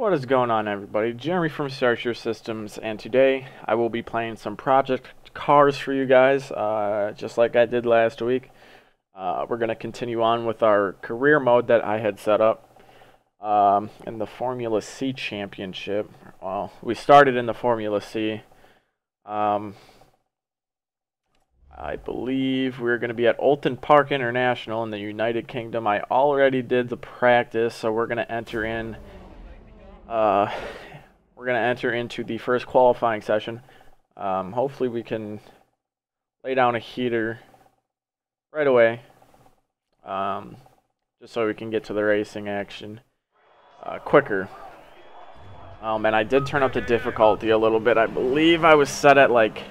What is going on, everybody? Jeremy from Starship Systems, and today I will be playing some Project Cars for you guys, just like I did last week. We're going to continue on with our career mode that I had set up in the Formula C Championship. Well, we started in the Formula C. I believe we're going to be at Oulton Park International in the United Kingdom. I already did the practice, so we're going to enter in. We're going to enter into the first qualifying session. Hopefully we can lay down a heater right away, just so we can get to the racing action quicker. Oh man, I did turn up the difficulty a little bit. I believe I was set at like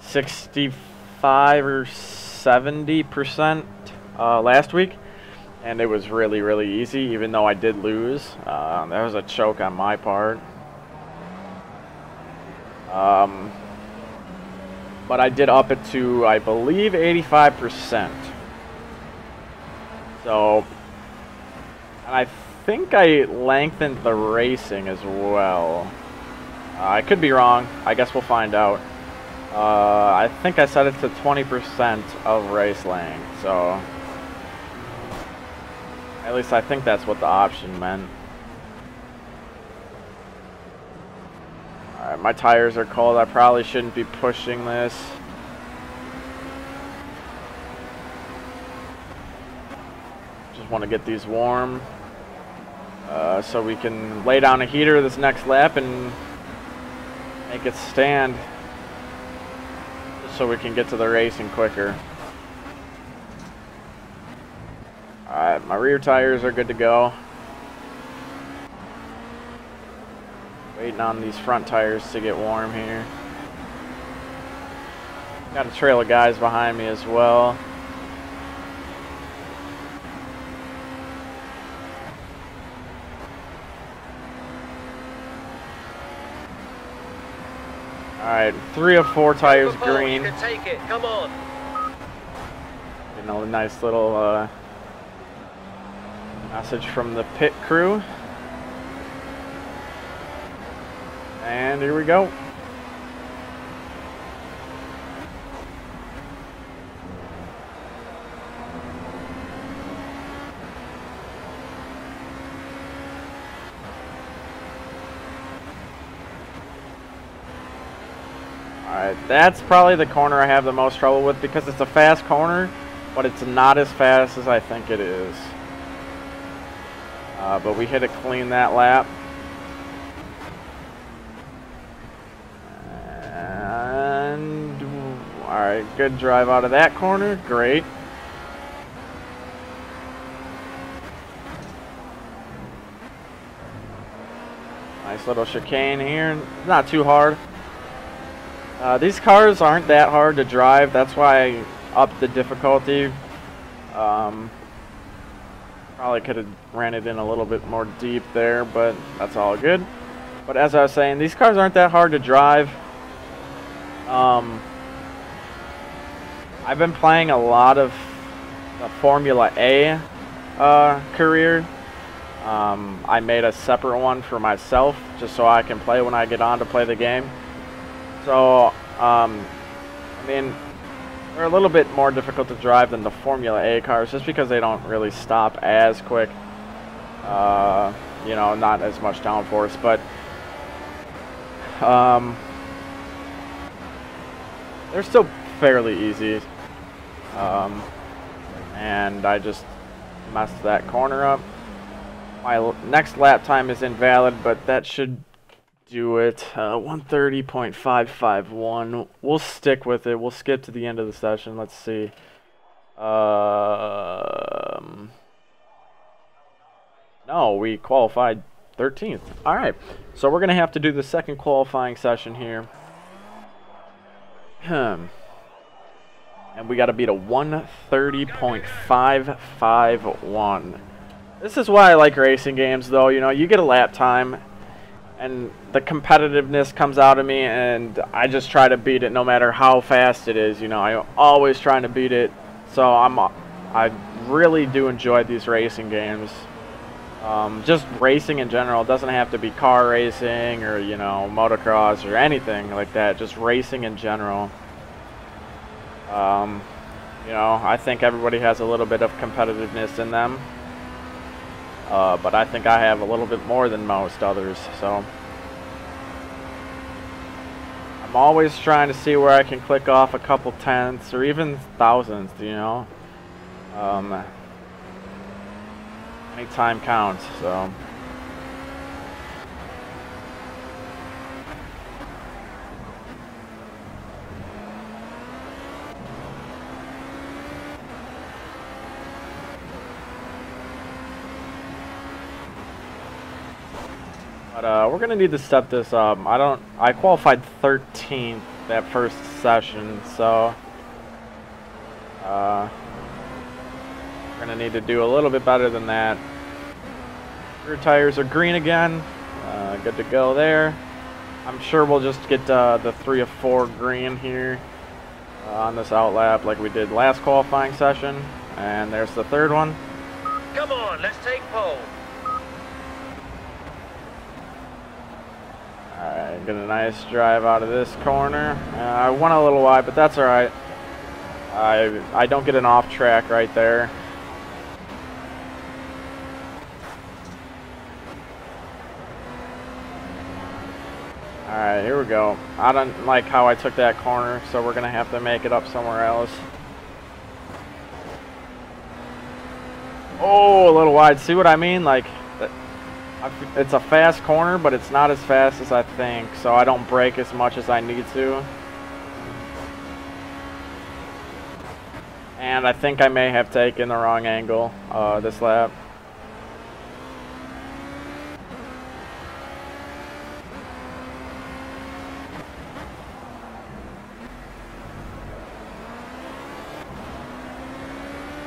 65 or 70% last week. And it was really easy, even though I did lose. That was a choke on my part. But I did up it to, I believe, 85%. So, and I think I lengthened the racing as well. I could be wrong. I guess we'll find out. I think I set it to 20% of race length, so... At least I think that's what the option meant. Alright, my tires are cold. I probably shouldn't be pushing this. Just want to get these warm. So we can lay down a heater this next lap and make it stand. Just so we can get to the racing quicker. Alright, my rear tires are good to go. Waiting on these front tires to get warm here. Got a trail of guys behind me as well. Alright, 3 of 4 tires green. You can take it, come on. Getting a nice little message from the pit crew. And here we go. Alright, that's probably the corner I have the most trouble with because it's a fast corner, but it's not as fast as I think it is. But we hit it clean that lap. And, alright, good drive out of that corner. Great. Nice little chicane here. Not too hard. These cars aren't that hard to drive. That's why I upped the difficulty. Probably could have ran it in a little bit more deep there, but that's all good. But as I was saying, these cars aren't that hard to drive. I've been playing a lot of the Formula A career. I made a separate one for myself just so I can play when I get on to play the game. So, I mean... they're a little bit more difficult to drive than the Formula A cars just because they don't really stop as quick. You know, not as much downforce, but they're still fairly easy. And I just messed that corner up. My next lap time is invalid, but that should do it. 130.551. We'll stick with it. We'll skip to the end of the session. Let's see. No, we qualified 13th. All right. So we're going to have to do the second qualifying session here. And we got to beat a 130.551. This is why I like racing games, though. You know, you get a lap time. And the competitiveness comes out of me, and I just try to beat it no matter how fast it is. You know, I'm always trying to beat it. So I really do enjoy these racing games. Just racing in general. It doesn't have to be car racing or, you know, motocross or anything like that. Just racing in general. You know, I think everybody has a little bit of competitiveness in them. But I think I have a little bit more than most others, so I'm always trying to see where I can click off a couple tenths or even thousandths, you know. Any time counts, so. But we're gonna need to step this up. I qualified 13th that first session, so we're gonna need to do a little bit better than that. Rear tires are green again. Good to go there. I'm sure we'll just get the 3 of 4 green here on this outlap like we did last qualifying session. And there's the third one. Come on, let's take pole. Alright, get a nice drive out of this corner. I went a little wide, but that's alright. I don't get an off track right there. Alright, here we go. I don't like how I took that corner, so we're going to have to make it up somewhere else. Oh, a little wide. See what I mean? Like, it's a fast corner, but it's not as fast as I think, so I don't brake as much as I need to. And I think I may have taken the wrong angle this lap.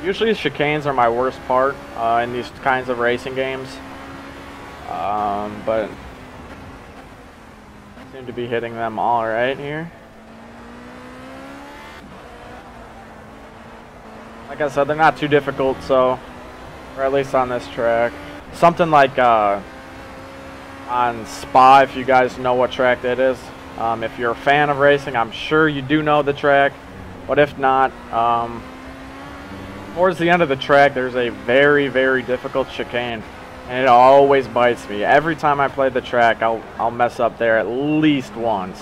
Usually chicanes are my worst part in these kinds of racing games. But seem to be hitting them all right here. Like I said, they're not too difficult, so, or at least on this track. Something like on Spa, if you guys know what track that is. If you're a fan of racing, I'm sure you do know the track, but if not, towards the end of the track, there's a very, very difficult chicane. And it always bites me. Every time I play the track, I'll mess up there at least once.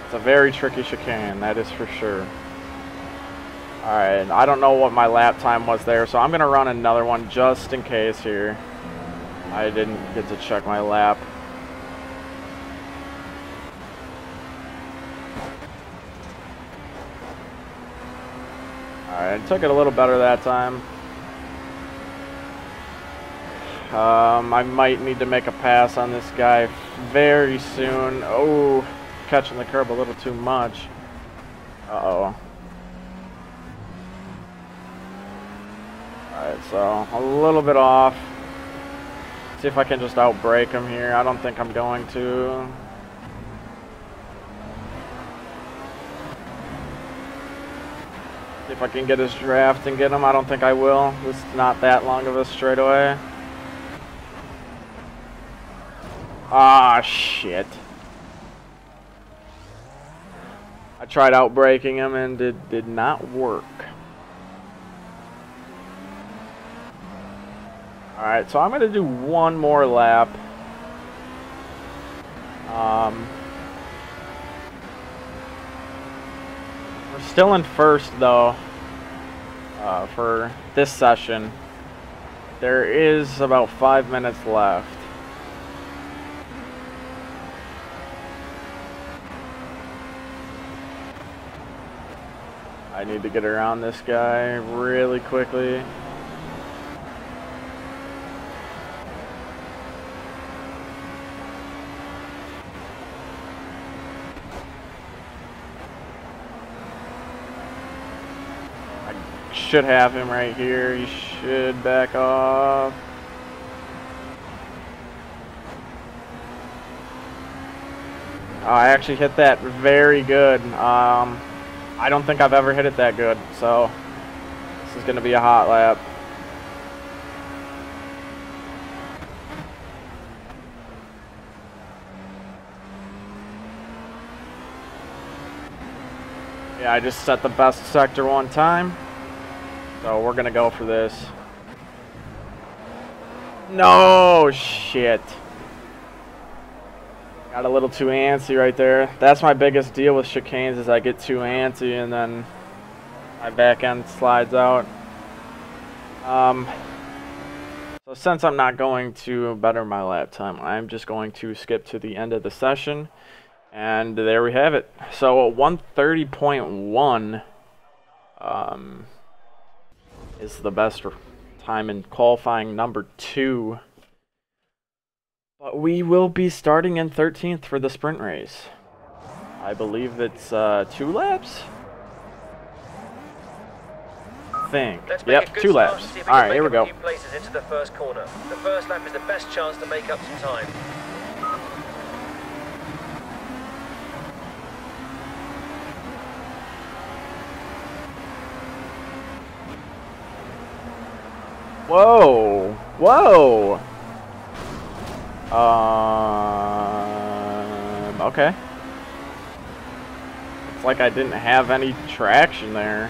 It's a very tricky chicane, that is for sure. Alright, I don't know what my lap time was there, so I'm going to run another one just in case here. I didn't get to check my lap. Alright, I took it a little better that time. I might need to make a pass on this guy very soon. Oh, catching the curb a little too much. Uh-oh. Alright, so a little bit off. See if I can just outbrake him here. I don't think I'm going to. See if I can get his draft and get him. I don't think I will. This is not that long of a straightaway. Ah, shit. I tried outbraking him and it did not work. Alright, so I'm going to do one more lap. We're still in first, though, for this session. There is about 5 minutes left. I need to get around this guy really quickly. I should have him right here. He should back off. Oh, I actually hit that very good. I don't think I've ever hit it that good, so This is going to be a hot lap. Yeah, I just set the best sector one time. So we're going to go for this. No, shit. Got a little too antsy right there. That's my biggest deal with chicanes is I get too antsy and then my back end slides out. So since I'm not going to better my lap time, I'm just going to skip to the end of the session. And there we have it. So 1:30.1 is the best time in qualifying number 2. But we will be starting in 13th for the sprint race. I believe it's 2 laps? Yep, 2 laps. Alright, here we go. Places into the first corner. The first lap is the best chance to make up some time. Whoa! Whoa! Okay. It's like I didn't have any traction there.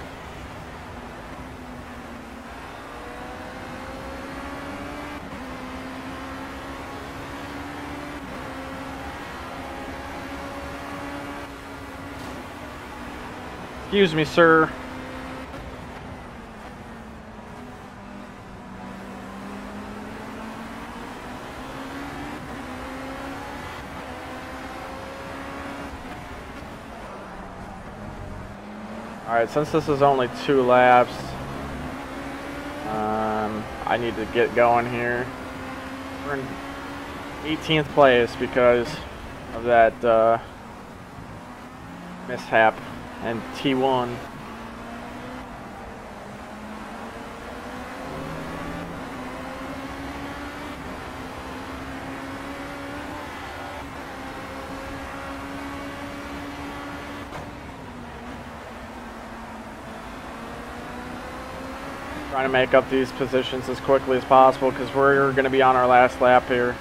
Excuse me, sir. Alright, since this is only 2 laps, I need to get going here. We're in 18th place because of that mishap and T1. Trying to make up these positions as quickly as possible because we're going to be on our last lap here.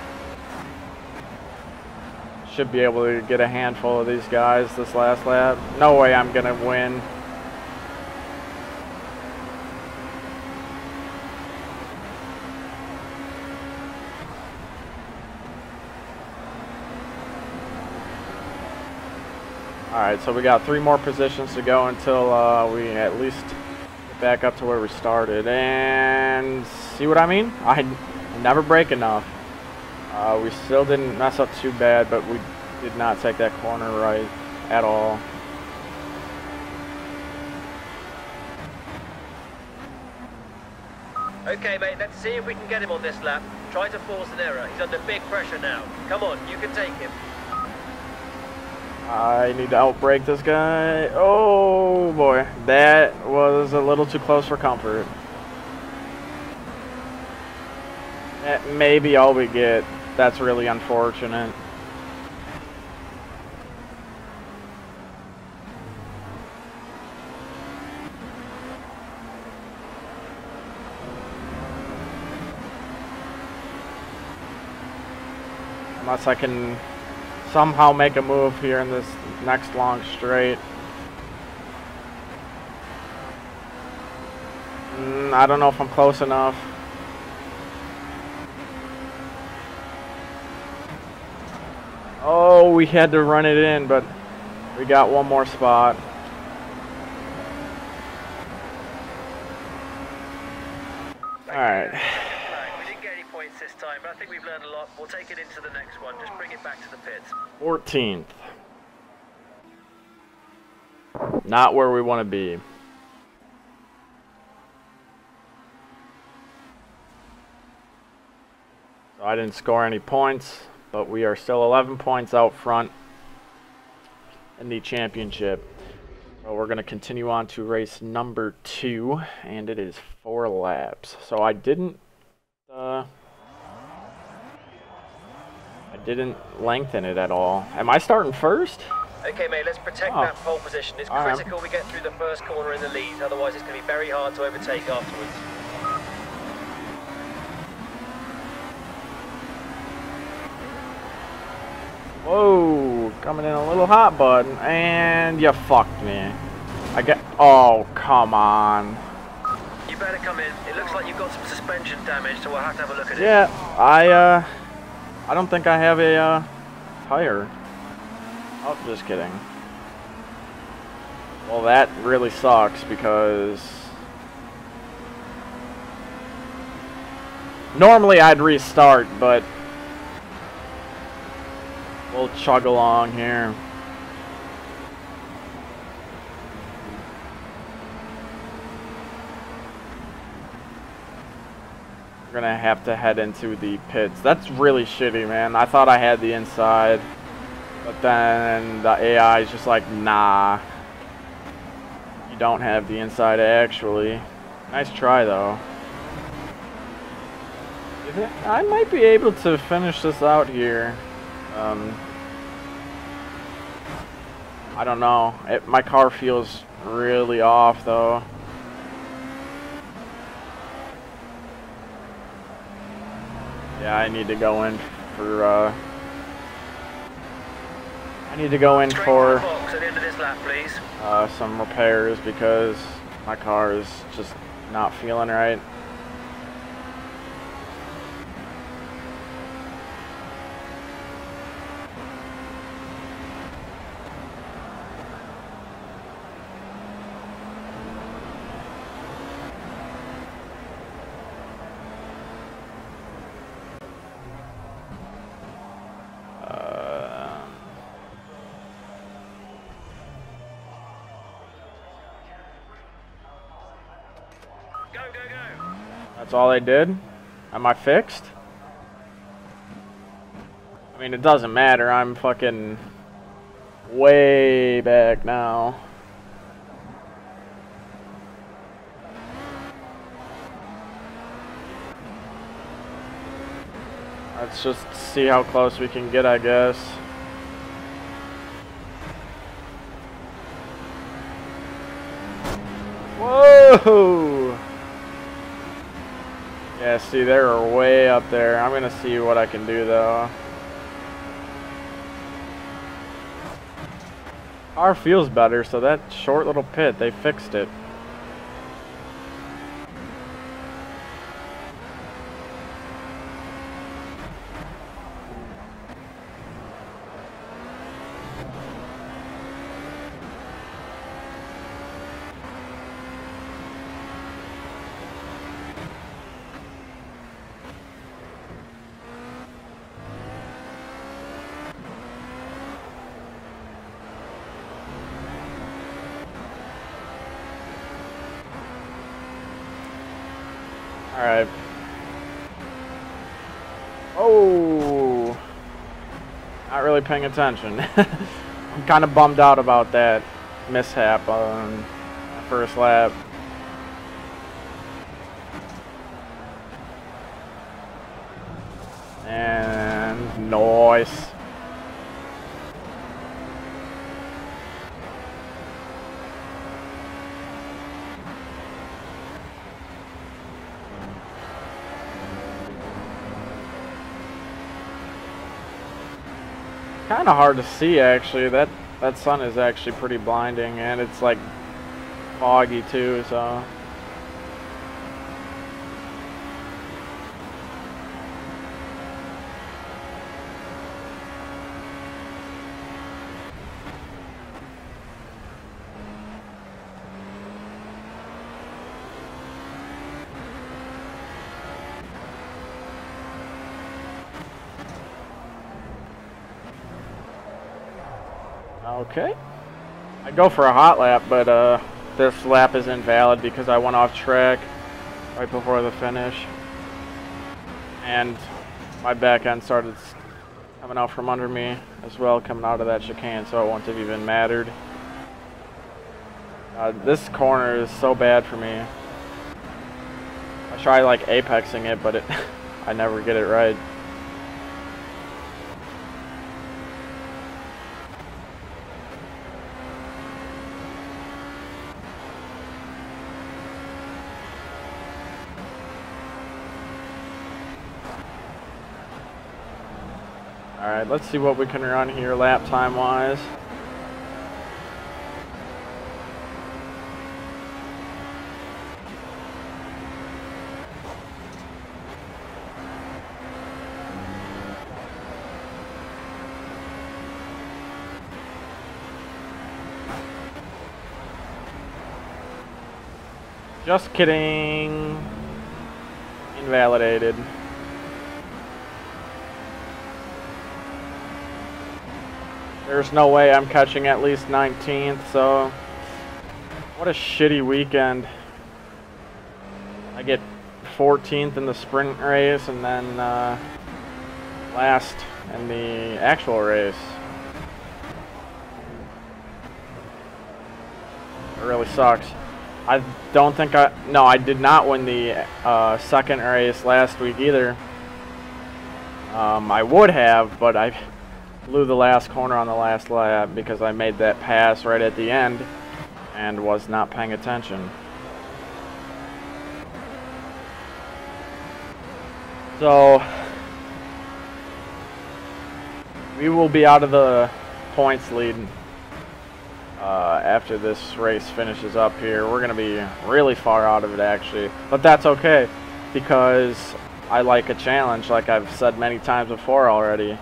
Should be able to get a handful of these guys this last lap. No way I'm going to win. Alright, so we got 3 more positions to go until we at least get back up to where we started. And see what I mean? I never break enough. We still didn't mess up too bad, but we did not take that corner right at all. Okay, mate, let's see if we can get him on this lap. Try to force an error. He's under big pressure now. Come on, you can take him. I need to outbrake this guy. Oh boy, that was a little too close for comfort. That may be all we get. That's really unfortunate. Unless I can somehow make a move here in this next long straight. I don't know if I'm close enough. Oh, we had to run it in, but we got one more spot. Alright. We didn't get any points this time, but I think we've learned a lot. We'll take it into the next one. Just bring it back to the pits. 14th. Not where we want to be. So I didn't score any points, but we are still 11 points out front in the championship. So we're going to continue on to race number 2, and it is 4 laps. So I didn't lengthen it at all. Am I starting first? Okay, mate, let's protect Oh. that pole position. It's All right. critical we get through the first corner in the lead, otherwise it's going to be very hard to overtake afterwards. Whoa, coming in a little hot, bud, and you fucked me. Oh, come on. You better come in. It looks like you've got some suspension damage, so we'll have to have a look at it. Yeah, I don't think I have a, tire. Oh, just kidding. Well, that really sucks because normally I'd restart, but we'll chug along here. We're gonna have to head into the pits. That's really shitty, man. I thought I had the inside, but then the AI is just like, nah. You don't have the inside actually. Nice try though. I might be able to finish this out here. I don't know. My car feels really off though. Yeah, I need to go in for Straight to the box at the end of this lap, please. some repairs because my car is just not feeling right. Go, go, go. That's all I did? Am I fixed? I mean, it doesn't matter. I'm fucking way back now. Let's just see how close we can get, I guess. Whoa! Yeah, see, they're way up there. I'm gonna see what I can do, though. Car feels better, so that short little pit, they fixed it. Alright. Oh! Not really paying attention. I'm kind of bummed out about that mishap on the first lap. And nice. Kind of hard to see actually. That sun is actually pretty blinding, and it's like foggy too, so okay. I go for a hot lap, but this lap is invalid because I went off track right before the finish. And my back end started coming out from under me as well, coming out of that chicane, so it wouldn't have even mattered. This corner is so bad for me. I try like apexing it, but I never get it right. Alright, let's see what we can run here lap time wise. Just kidding. Invalidated. There's no way I'm catching at least 19th, so what a shitty weekend. I get 14th in the sprint race and then last in the actual race. It really sucks. I don't think no, I did not win the second race last week either. I would have, but I blew the last corner on the last lap because I made that pass right at the end and was not paying attention. So we will be out of the points lead after this race finishes up here. We're going to be really far out of it actually, but that's okay because I like a challenge, like I've said many times before already.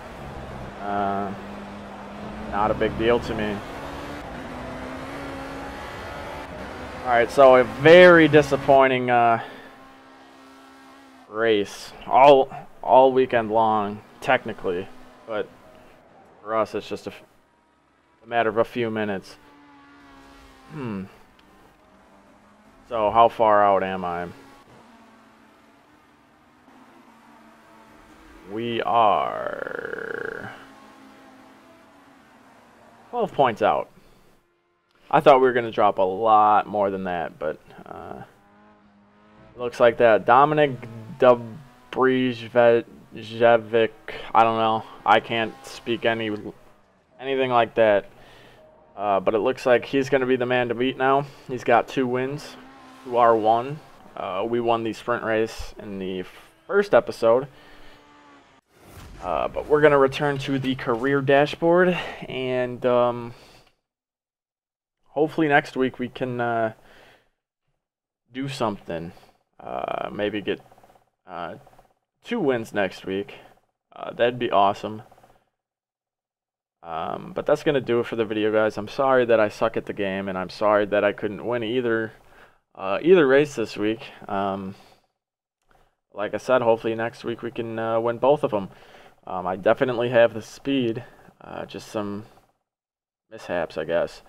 Not a big deal to me. Alright, so a very disappointing race all weekend long, technically, but for us it's just a matter of a few minutes. So how far out am I? We are 12 points out. I thought we were going to drop a lot more than that, but looks like that. Dominic Dobrjevic, I don't know. I can't speak anything like that. But it looks like he's going to be the man to beat now. He's got 2 wins, 2 R1. We won the sprint race in the first episode. But we're going to return to the career dashboard, and hopefully next week we can do something. Maybe get 2 wins next week. That'd be awesome. But that's going to do it for the video, guys. I'm sorry that I suck at the game, and I'm sorry that I couldn't win either race this week. Like I said, hopefully next week we can win both of them. I definitely have the speed, just some mishaps, I guess.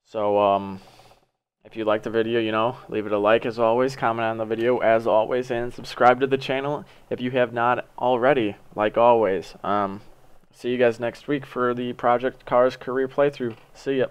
So, if you liked the video, you know, leave it a like as always, comment on the video as always, and subscribe to the channel if you have not already, like always. See you guys next week for the Project Cars career playthrough. See ya.